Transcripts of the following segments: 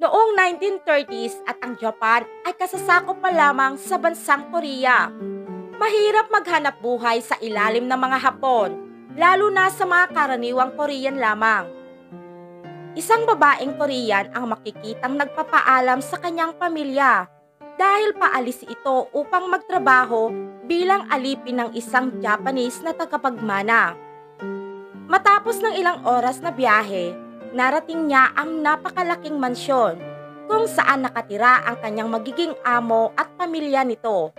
Noong 1930s at ang Japan ay kasasakop pa lamang sa bansang Korea. Mahirap maghanap buhay sa ilalim ng mga Hapon, lalo na sa mga karaniwang Korean lamang. Isang babaeng Korean ang makikitang nagpapaalam sa kanyang pamilya dahil paalis ito upang magtrabaho bilang alipin ng isang Japanese na tagapagmana. Matapos ng ilang oras na biyahe, narating niya ang napakalaking mansyon kung saan nakatira ang kanyang magiging amo at pamilya nito.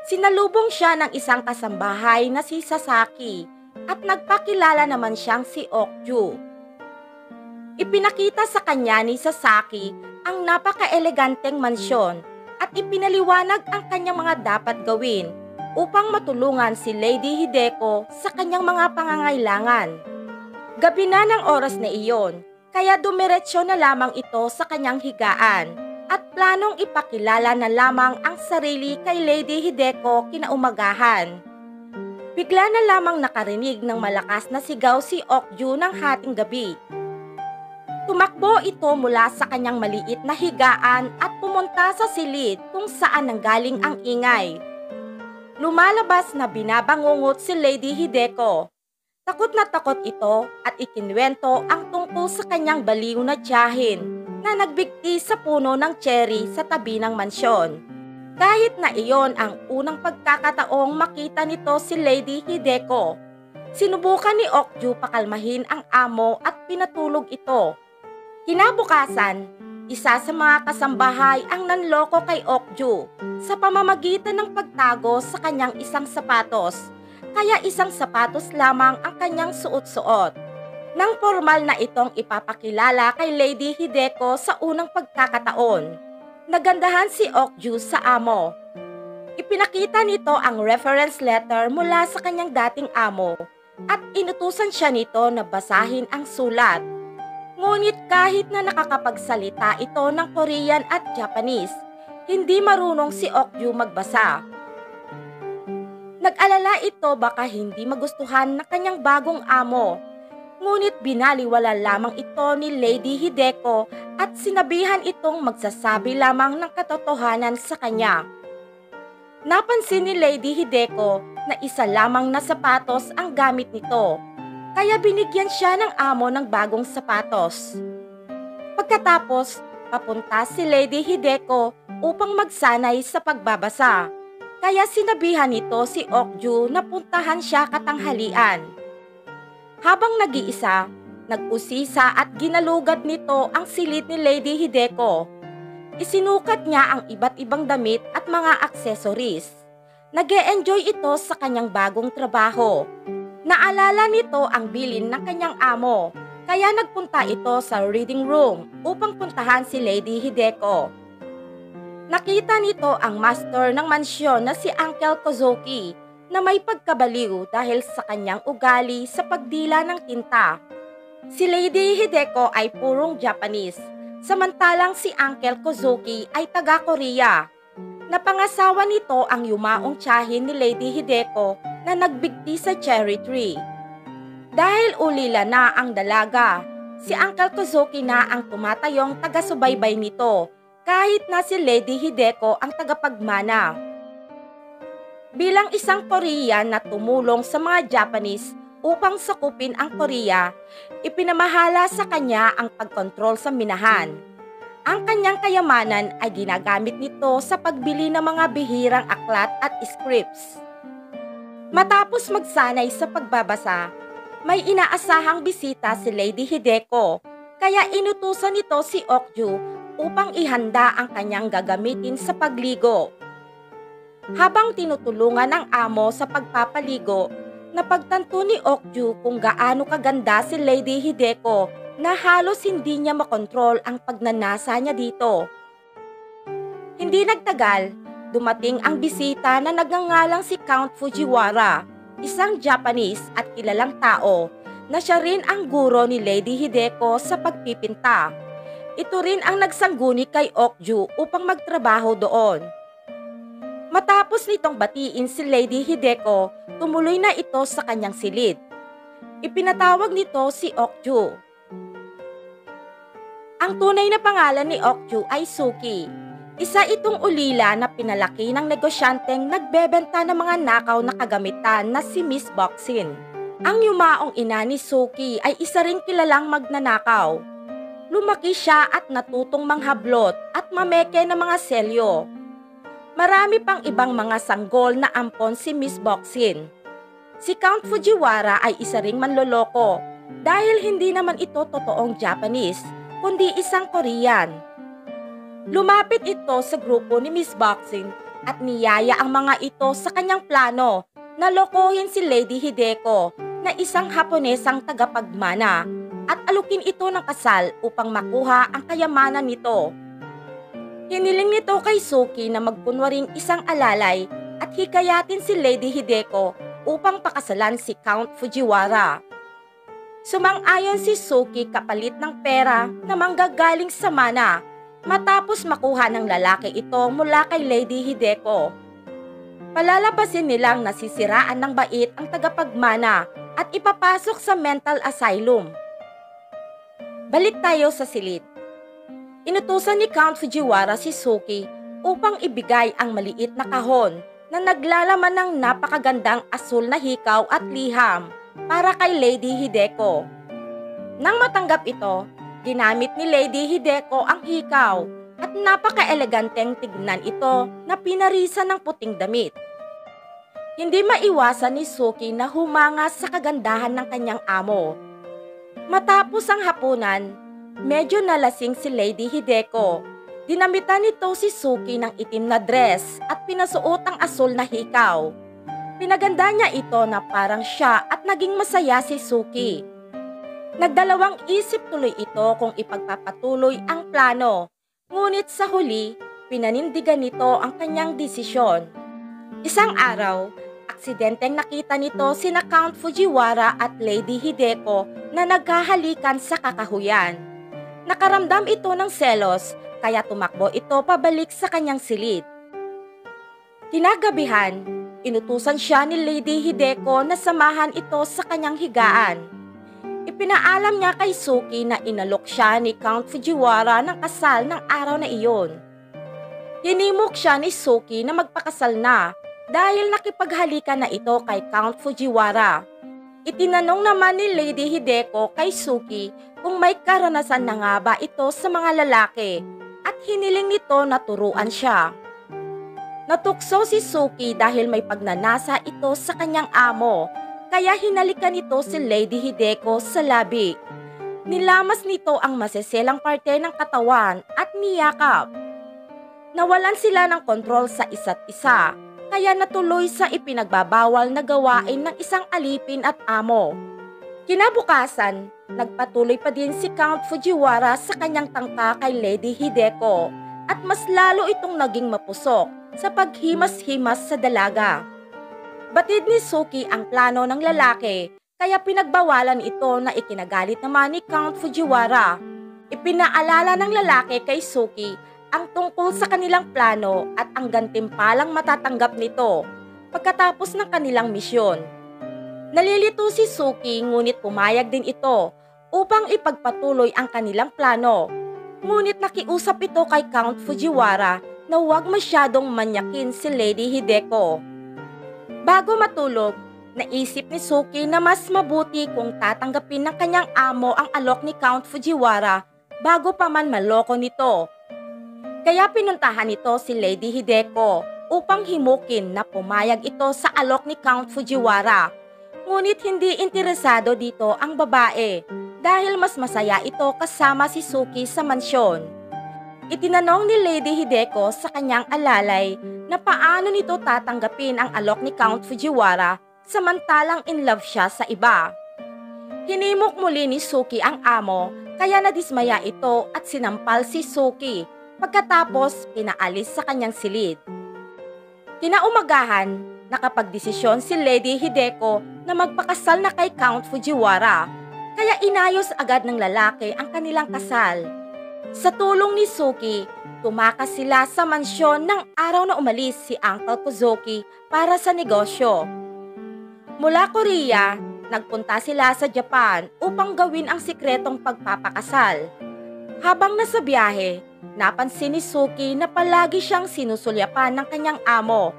Sinalubong siya ng isang kasambahay na si Sasaki at nagpakilala naman siyang si Okju. Ipinakita sa kanya ni Sasaki ang napaka-eleganteng mansyon at ipinaliwanag ang kanyang mga dapat gawin upang matulungan si Lady Hideko sa kanyang mga pangangailangan. Gabi na ng oras na iyon, kaya dumiretso na lamang ito sa kanyang higaan at planong ipakilala na lamang ang sarili kay Lady Hideko kinaumagahan. Bigla na lamang nakarinig ng malakas na sigaw si Okju ng hating gabi. Tumakbo ito mula sa kanyang maliit na higaan at pumunta sa silid kung saan nanggaling ang ingay. Lumalabas na binabangungot si Lady Hideko. Takot na takot ito at ikinwento ang tungkol sa kanyang baliw na tiyahin na nagbigti sa puno ng cherry sa tabi ng mansyon. Kahit na iyon ang unang pagkakataong makita nito si Lady Hideko, sinubukan ni Okju pakalmahin ang amo at pinatulog ito. Kinabukasan, isa sa mga kasambahay ang nanloko kay Okju sa pamamagitan ng pagtago sa kanyang isang sapatos, kaya isang sapatos lamang ang kanyang suot-suot. Nang formal na itong ipapakilala kay Lady Hideko sa unang pagkakataon, nagandahan si Okju sa amo. Ipinakita nito ang reference letter mula sa kanyang dating amo at inutusan siya nito na basahin ang sulat. Ngunit kahit na nakakapagsalita ito ng Korean at Japanese, hindi marunong si Okju magbasa. Nag-alala ito baka hindi magustuhan ng kanyang bagong amo. Ngunit binaliwala lamang ito ni Lady Hideko at sinabihan itong magsasabi lamang ng katotohanan sa kanya. Napansin ni Lady Hideko na isa lamang na sapatos ang gamit nito, kaya binigyan siya ng amo ng bagong sapatos. Pagkatapos, papunta si Lady Hideko upang magsanay sa pagbabasa. Kaya sinabihan nito si Okju na puntahan siya katanghalian. Habang nag-iisa, nag-usisa at ginalugat nito ang silid ni Lady Hideko. Isinukat niya ang iba't ibang damit at mga aksesoris. Nag-e-enjoy ito sa kanyang bagong trabaho. Naalala nito ang bilin ng kanyang amo, kaya nagpunta ito sa reading room upang puntahan si Lady Hideko. Nakita nito ang master ng mansyon na si Uncle Kozuki na may pagkabaliw dahil sa kanyang ugali sa pagdila ng tinta. Si Lady Hideko ay purong Japanese, samantalang si Uncle Kozuki ay taga-Korea. Napangasawa nito ang yumaong tiyahin ni Lady Hideko na nagbigti sa cherry tree. Dahil ulila na ang dalaga, si Uncle Kozuki na ang tumatayong taga-subaybay nito kahit na si Lady Hideko ang tagapagmana. Bilang isang Korean na tumulong sa mga Japanese upang sakupin ang Korea, ipinamahala sa kanya ang pagkontrol sa minahan. Ang kanyang kayamanan ay ginagamit nito sa pagbili ng mga bihirang aklat at scripts. Matapos magsanay sa pagbabasa, may inaasahang bisita si Lady Hideko, kaya inutusan nito si Okju upang ihanda ang kanyang gagamitin sa pagligo. Habang tinutulungan ng amo sa pagpapaligo, napagtanto ni Okju kung gaano kaganda si Lady Hideko na halos hindi niya makontrol ang pagnanasa niya dito. Hindi nagtagal, dumating ang bisita na nagngangalang si Count Fujiwara, isang Japanese at kilalang tao na siya rin ang guro ni Lady Hideko sa pagpipinta. Ito rin ang nagsangguni kay Okju upang magtrabaho doon. Matapos nitong batiin si Lady Hideko, tumuloy na ito sa kanyang silid. Ipinatawag nito si Okju. Ang tunay na pangalan ni Okju ay Suki. Isa itong ulila na pinalaki ng negosyanteng nagbebenta ng mga nakaw na kagamitan na si Miss Boxin. Ang yumaong ina ni Suki ay isa ring kilalang magnanakaw. Lumaki siya at natutong manghablot at mameke ng mga selyo. Marami pang ibang mga sanggol na ampon si Miss Boxin. Si Count Fujiwara ay isa ring manloloko dahil hindi naman ito totoong Japanese, kundi isang Korean. Lumapit ito sa grupo ni Miss Boxin at niyaya ang mga ito sa kanyang plano na lokohin si Lady Hideko na isang Haponesang tagapagmana at alukin ito ng kasal upang makuha ang kayamanan nito. Hiniling nito kay Suki na magkunwaring isang alalay at hikayatin si Lady Hideko upang pakasalan si Count Fujiwara. Sumang-ayon si Suki kapalit ng pera na manggagaling sa mana matapos makuha ng lalaki ito mula kay Lady Hideko. Palalabasin nilang nasisiraan ng bait ang tagapagmana at ipapasok sa mental asylum. Balik tayo sa silid. Inutusan ni Count Fujiwara si Suki upang ibigay ang maliit na kahon na naglalaman ng napakagandang asul na hikaw at liham para kay Lady Hideko. Nang matanggap ito, ginamit ni Lady Hideko ang hikaw at napaka-eleganteng tignan ito na pinarisan ng puting damit. Hindi maiwasan ni Suki na humanga sa kagandahan ng kanyang amo. Matapos ang hapunan, medyo nalasing si Lady Hideko. Dinamitan nito si Suki ng itim na dress at pinasuot ang asul na hikaw. Pinaganda niya ito na parang siya at naging masaya si Suki. Nagdalawang isip tuloy ito kung ipagpapatuloy ang plano, ngunit sa huli, pinanindigan nito ang kanyang desisyon. Isang araw, aksidenteng nakita nito sina Count Fujiwara at Lady Hideko na naghahalikan sa kakahuyan. Nakaramdam ito ng selos, kaya tumakbo ito pabalik sa kanyang silid. Kinagabihan, inutusan siya ni Lady Hideko na samahan ito sa kanyang higaan. Ipinaalam niya kay Suki na inalok siya ni Count Fujiwara ng kasal ng araw na iyon. Hinimok siya ni Suki na magpakasal na dahil nakipaghalikan na ito kay Count Fujiwara. Itinanong naman ni Lady Hideko kay Suki kung may karanasan na nga ba ito sa mga lalaki at hiniling nito na turuan siya. Natukso si Suki dahil may pagnanasa ito sa kanyang amo, kaya hinalikan nito si Lady Hideko sa labi. Nilamas nito ang maseselang parte ng katawan at niyakap. Nawalan sila ng kontrol sa isa't isa, kaya natuloy sa ipinagbabawal na gawain ng isang alipin at amo. Kinabukasan, nagpatuloy pa din si Count Fujiwara sa kanyang tangka kay Lady Hideko at mas lalo itong naging mapusok sa paghimas-himas sa dalaga. Batid ni Suki ang plano ng lalaki, kaya pinagbawalan ito na ikinagalit naman ni Count Fujiwara. Ipinaalala ng lalaki kay Suki ang tungkol sa kanilang plano at ang gantimpalang matatanggap nito pagkatapos ng kanilang misyon. Nalilito si Suki ngunit pumayag din ito upang ipagpatuloy ang kanilang plano. Ngunit nakiusap ito kay Count Fujiwara na huwag masyadong manyakin si Lady Hideko. Bago matulog, naisip ni Suki na mas mabuti kung tatanggapin ng kanyang amo ang alok ni Count Fujiwara bago pa man maloko nito. Kaya pinuntahan nito si Lady Hideko upang himukin na pumayag ito sa alok ni Count Fujiwara. Ngunit hindi interesado dito ang babae dahil mas masaya ito kasama si Suki sa mansyon. Itinanong ni Lady Hideko sa kanyang alalay na paano nito tatanggapin ang alok ni Count Fujiwara samantalang in love siya sa iba. Hinimok muli ni Suki ang amo kaya nadismaya ito at sinampal si Suki pagkatapos pinaalis sa kanyang silid. Kinaumagahan, nakapagdesisyon si Lady Hideko na magpakasal na kay Count Fujiwara kaya inayos agad ng lalaki ang kanilang kasal. Sa tulong ni Suki, tumakas sila sa mansyon ng araw na umalis si Uncle Kozuki para sa negosyo. Mula Korea, nagpunta sila sa Japan upang gawin ang sikretong pagpapakasal. Habang nasa biyahe, napansin ni Suki na palagi siyang sinusulyapan ng kanyang amo.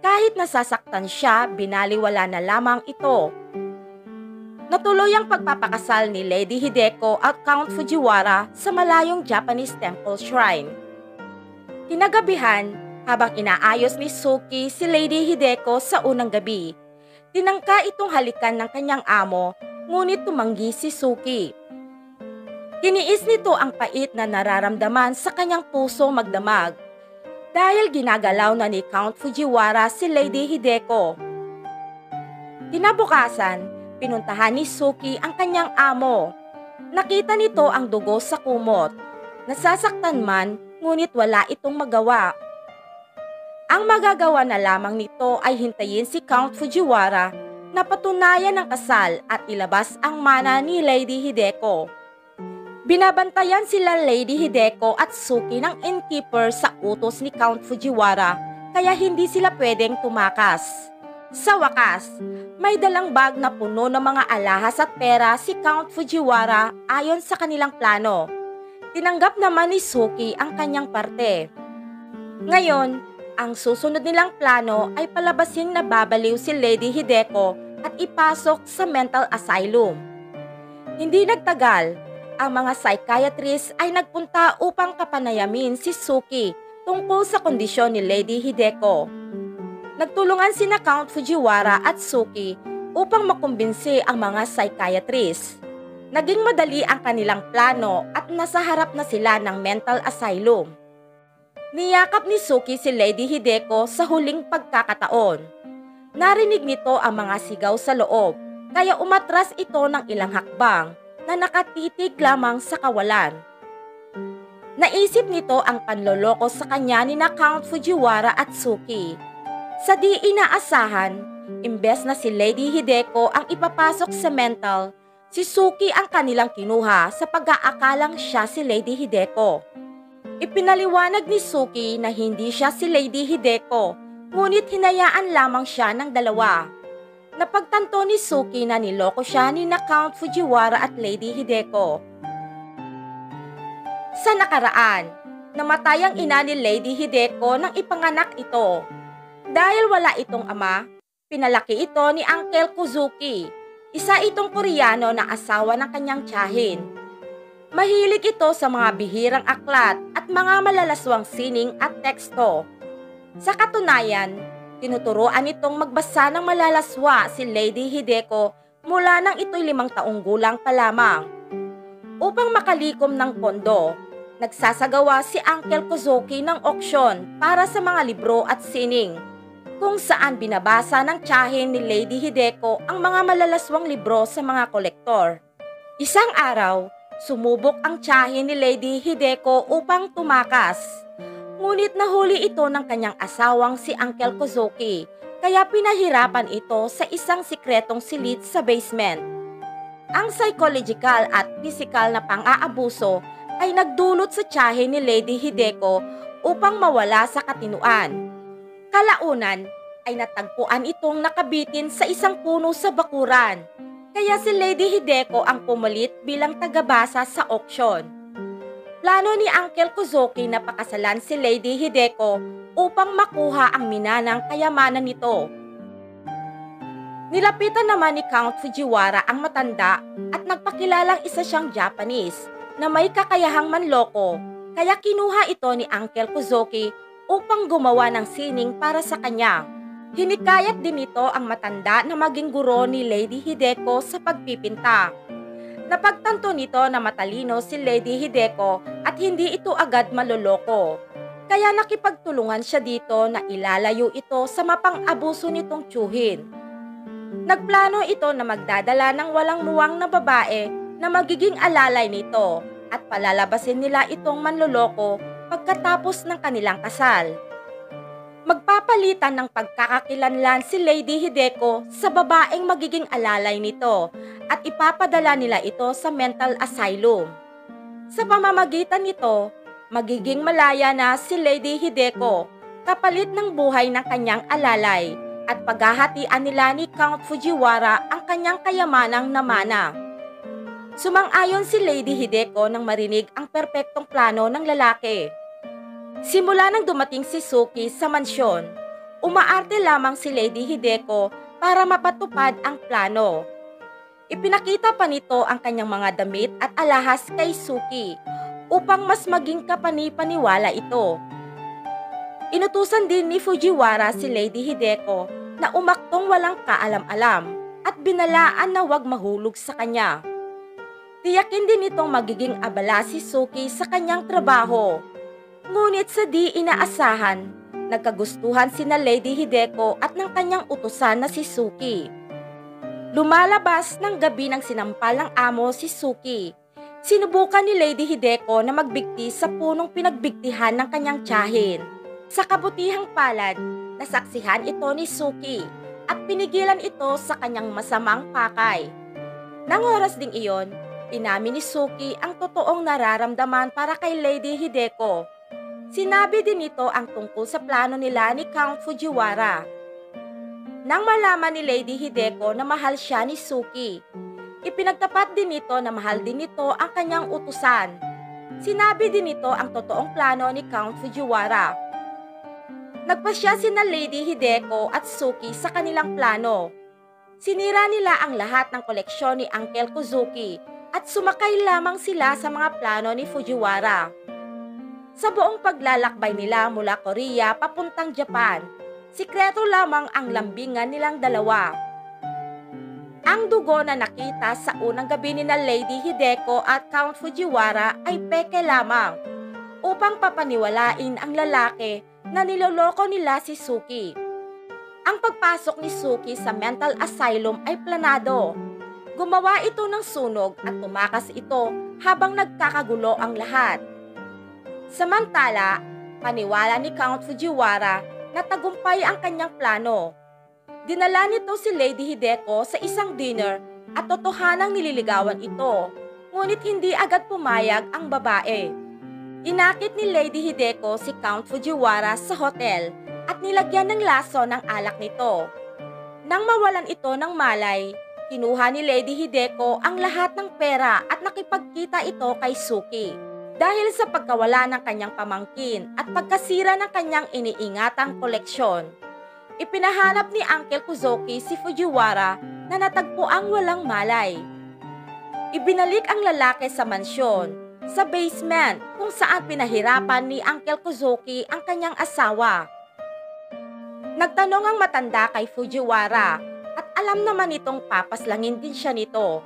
Kahit nasasaktan siya, binaliwala na lamang ito. Natuloy ang pagpapakasal ni Lady Hideko at Count Fujiwara sa malayong Japanese temple shrine. Kinagabihan, habang inaayos ni Suki si Lady Hideko sa unang gabi, tinangka itong halikan ng kanyang amo, ngunit tumanggi si Suki. Tiniis nito ang pait na nararamdaman sa kanyang puso magdamag dahil ginagalaw na ni Count Fujiwara si Lady Hideko. Kinabukasan, pinuntahan ni Suki ang kanyang amo. Nakita nito ang dugo sa kumot. Nasasaktan man, ngunit wala itong magawa. Ang magagawa na lamang nito ay hintayin si Count Fujiwara na patunayan ang kasal at ilabas ang mana ni Lady Hideko. Binabantayan sila Lady Hideko at Suki ng innkeeper sa utos ni Count Fujiwara, kaya hindi sila pwedeng tumakas. Sa wakas, may dalang bag na puno ng mga alahas at pera si Count Fujiwara ayon sa kanilang plano. Tinanggap naman ni Suki ang kanyang parte. Ngayon, ang susunod nilang plano ay palabasin na babaliw si Lady Hideko at ipasok sa mental asylum. Hindi nagtagal, ang mga psychiatrist ay nagpunta upang kapanayamin si Suki tungkol sa kondisyon ni Lady Hideko. Nagtulungan sina Count Fujiwara at Suki upang makumbinsi ang mga psychiatrist. Naging madali ang kanilang plano at nasa harap na sila ng mental asylum. Niyakap ni Suki si Lady Hideko sa huling pagkakataon. Narinig nito ang mga sigaw sa loob, kaya umatras ito ng ilang hakbang na nakatitig lamang sa kawalan. Naisip nito ang panloloko sa kanya ni na Count Fujiwara at Suki. Sa di inaasahan, imbes na si Lady Hideko ang ipapasok sa mental, si Suki ang kanilang kinuha sa pag-aakalang siya si Lady Hideko. Ipinaliwanag ni Suki na hindi siya si Lady Hideko, ngunit hinayaan lamang siya ng dalawa. Napagtanto ni Suki na niloko siya ni na Count Fujiwara at Lady Hideko. Sa nakaraan, namatay ang ina ni Lady Hideko nang ipanganak ito. Dahil wala itong ama, pinalaki ito ni Uncle Kuzuki, isa itong Koreano na asawa ng kanyang tiyahin. Mahilig ito sa mga bihirang aklat at mga malalaswang sining at teksto. Sa katunayan, tinuturoan nitong magbasa ng malalaswa si Lady Hideko mula nang ito'y 5 taong gulang pa lamang. Upang makalikom ng pondo, nagsasagawa si Uncle Kuzuki ng auksyon para sa mga libro at sining, kung saan binabasa ng tiyahin ni Lady Hideko ang mga malalaswang libro sa mga kolektor. Isang araw, sumubok ang tiyahin ni Lady Hideko upang tumakas. Ngunit nahuli ito ng kanyang asawang si Uncle Kuzuki, kaya pinahirapan ito sa isang sikretong silid sa basement. Ang psychological at physical na pang-aabuso ay nagdulot sa tiyahin ni Lady Hideko upang mawala sa katinuan. Kalaunan ay natagpuan itong nakabitin sa isang puno sa bakuran. Kaya si Lady Hideko ang pumalit bilang tagabasa sa auksyon. Plano ni Uncle Kuzuki na pakasalan si Lady Hideko upang makuha ang minanang kayamanan nito. Nilapitan naman ni Count Fujiwara ang matanda at nagpakilalang isa siyang Japanese na may kakayahang manloko, kaya kinuha ito ni Uncle Kuzuki upang gumawa ng sining para sa kanya. Hinikayat din nito ang matanda na maging guro ni Lady Hideko sa pagpipinta. Napagtanto nito na matalino si Lady Hideko at hindi ito agad maloloko. Kaya nakipagtulungan siya dito na ilalayo ito sa mapang-abuso nitong tiyuhin. Nagplano ito na magdadala ng walang muwang na babae na magiging alalay nito at palalabasin nila itong manloloko pagkatapos ng kanilang kasal. Magpapalitan ng pagkakakilanlan si Lady Hideko sa babaeng magiging alalay nito at ipapadala nila ito sa mental asylum. Sa pamamagitan nito, magiging malaya na si Lady Hideko kapalit ng buhay ng kanyang alalay at paghahatian nila ni Count Fujiwara ang kanyang kayamanang namana. Sumang-ayon si Lady Hideko nang marinig ang perpektong plano ng lalaki. Simula nang dumating si Suki sa mansyon, umaarte lamang si Lady Hideko para mapatupad ang plano. Ipinakita pa nito ang kanyang mga damit at alahas kay Suki upang mas maging kapani-paniwala ito. Inutusan din ni Fujiwara si Lady Hideko na umaktong walang kaalam-alam at binalaan na huwag mahulog sa kanya. Tiyakin din itong magiging abala si Suki sa kanyang trabaho. Ngunit sa di inaasahan, nagkagustuhan sina Lady Hideko at ng kanyang utusan na si Suki. Lumalabas ng gabi ng sinampal ng amo si Suki. Sinubukan ni Lady Hideko na magbigti sa punong pinagbigtihan ng kanyang tiyahin. Sa kabutihang palad, nasaksihan ito ni Suki at pinigilan ito sa kanyang masamang pakay. Nang oras ding iyon, inamin ni Suki ang totoong nararamdaman para kay Lady Hideko. Sinabi din nito ang tungkol sa plano nila ni Count Fujiwara. Nang malaman ni Lady Hideko na mahal siya ni Suki, ipinagtapat din nito na mahal din nito ang kanyang utusan. Sinabi din nito ang totoong plano ni Count Fujiwara. Nagpasya sina Lady Hideko at Suki sa kanilang plano. Sinira nila ang lahat ng koleksyon ni Uncle Kozuki at sumakay lamang sila sa mga plano ni Fujiwara. Sa buong paglalakbay nila mula Korea papuntang Japan, sikreto lamang ang lambingan nilang dalawa. Ang dugo na nakita sa unang gabi ni na Lady Hideko at Count Fujiwara ay peke lamang upang papaniwalain ang lalaki na niloloko nila si Suki. Ang pagpasok ni Suki sa mental asylum ay planado. Gumawa ito ng sunog at tumakas ito habang nagkakagulo ang lahat. Samantala, paniwala ni Count Fujiwara na tagumpay ang kanyang plano. Dinala nito si Lady Hideko sa isang dinner at totohanang nililigawan ito, ngunit hindi agad pumayag ang babae. Inakit ni Lady Hideko si Count Fujiwara sa hotel at nilagyan ng laso ng alak nito. Nang mawalan ito ng malay, kinuha ni Lady Hideko ang lahat ng pera at nakipagkita ito kay Suki. Dahil sa pagkawala ng kanyang pamangkin at pagkasira ng kanyang iniingatang koleksyon, ipinahanap ni Uncle Kozuki si Fujiwara na natagpo ang walang malay. Ibinalik ang lalaki sa mansyon, sa basement kung saan pinahirapan ni Uncle Kozuki ang kanyang asawa. Nagtanong ang matanda kay Fujiwara at alam naman itong papaslangin din siya nito.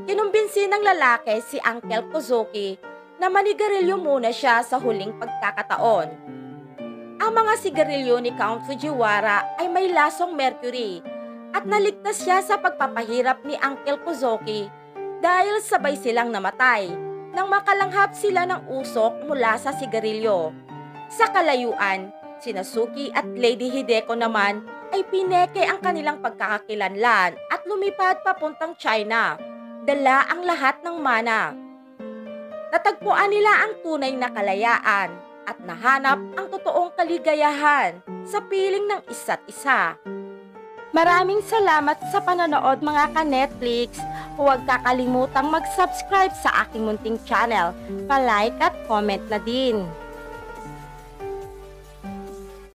Kinumbinsi ng lalaki si Uncle Kozuki na manigarilyo muna siya sa huling pagkakataon. Ang mga sigarilyo ni Count Fujiwara ay may lasong mercury at naligtas siya sa pagpapahirap ni Uncle Kozuki dahil sabay silang namatay nang makalanghap sila ng usok mula sa sigarilyo. Sa kalayuan, sina Suki at Lady Hideko naman ay pineke ang kanilang pagkakakilanlan at lumipad papuntang China. Dala ang lahat ng mana. Natagpuan nila ang tunay na kalayaan at nahanap ang totoong kaligayahan sa piling ng isa't isa. Maraming salamat sa panonood mga ka-Netflix. Huwag kakalimutang mag-subscribe sa aking munting channel, pa-like at comment na din.